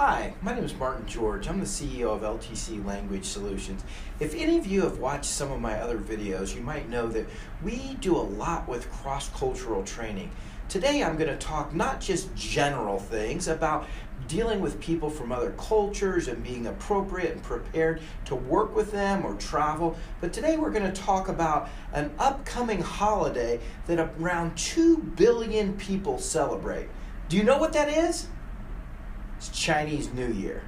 Hi, my name is Martin George. I'm the CEO of LTC Language Solutions. If any of you have watched some of my other videos, you might know that we do a lot with cross-cultural training. Today I'm going to talk not just general things about dealing with people from other cultures and being appropriate and prepared to work with them or travel, but today we're going to talk about an upcoming holiday that around 2 billion people celebrate. Do you know what that is? It's Chinese New Year.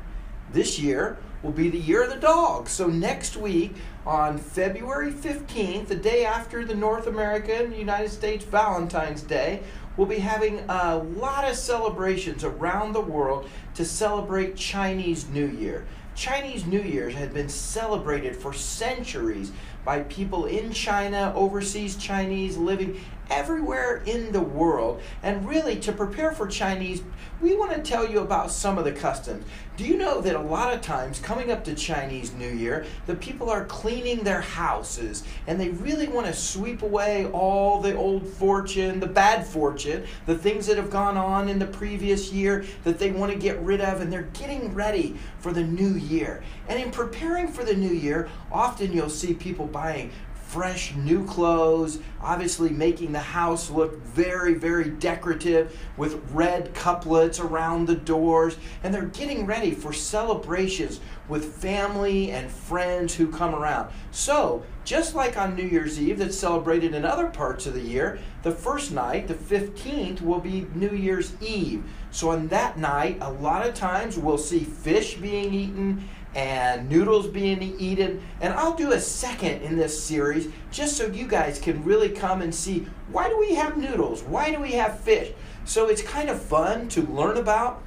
This year will be the year of the dog. So next week on February 15th, the day after the North American United States Valentine's Day, we'll be having a lot of celebrations around the world to celebrate Chinese New Year. Chinese New Year had been celebrated for centuries by people in China, overseas Chinese living everywhere in the world. And really, to prepare for Chinese, we want to tell you about some of the customs. Do you know that a lot of times coming up to Chinese New Year, the people are cleaning their houses and they really want to sweep away all the old fortune, the bad fortune, the things that have gone on in the previous year that they want to get rid of, and they're getting ready for the new year. And in preparing for the new year, often you'll see people buying fresh new clothes, obviously making the house look very, very decorative with red couplets around the doors, and they're getting ready for celebrations with family and friends who come around. So, just like on New Year's Eve that's celebrated in other parts of the year, the first night, the 15th, will be New Year's Eve. So on that night, a lot of times we'll see fish being eaten and noodles being eaten, and I'll do a second in this series just so you guys can really come and see, why do we have noodles? Why do we have fish? So it's kind of fun to learn about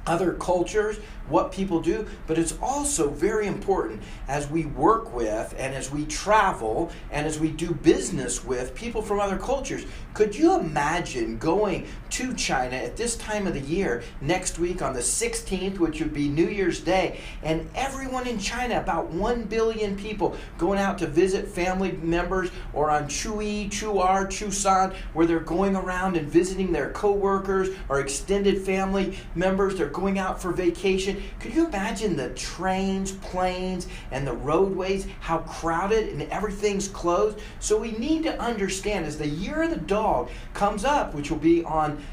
other cultures, what people do, but it's also very important as we work with and as we travel and as we do business with people from other cultures. Could you imagine going to China at this time of the year, next week on the 16th, which would be New Year's Day, and everyone in China, about 1 billion people, going out to visit family members, or on Chuyi, Chuar, Chusan, where they're going around and visiting their co-workers or extended family members. They're going out for vacation. Could you imagine the trains, planes, and the roadways, how crowded and everything's closed? So we need to understand, as the year of the dog comes up, which will be on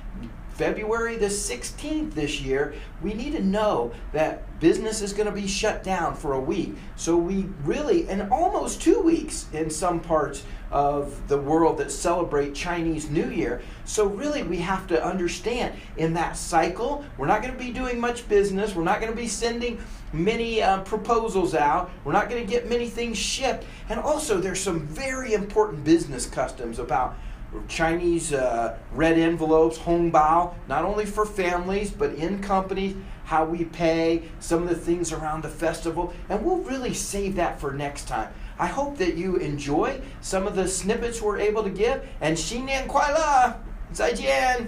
February the 16th this year, we need to know that business is going to be shut down for a week. So we really, and almost 2 weeks in some parts of the world that celebrate Chinese New Year. So really we have to understand in that cycle, we're not going to be doing much business. We're not going to be sending many proposals out. We're not going to get many things shipped. And also there's some very important business customs about Chinese red envelopes, hongbao, not only for families but in companies, how we pay, some of the things around the festival, and we'll really save that for next time. I hope that you enjoy some of the snippets we're able to give, and 新年快乐，再见。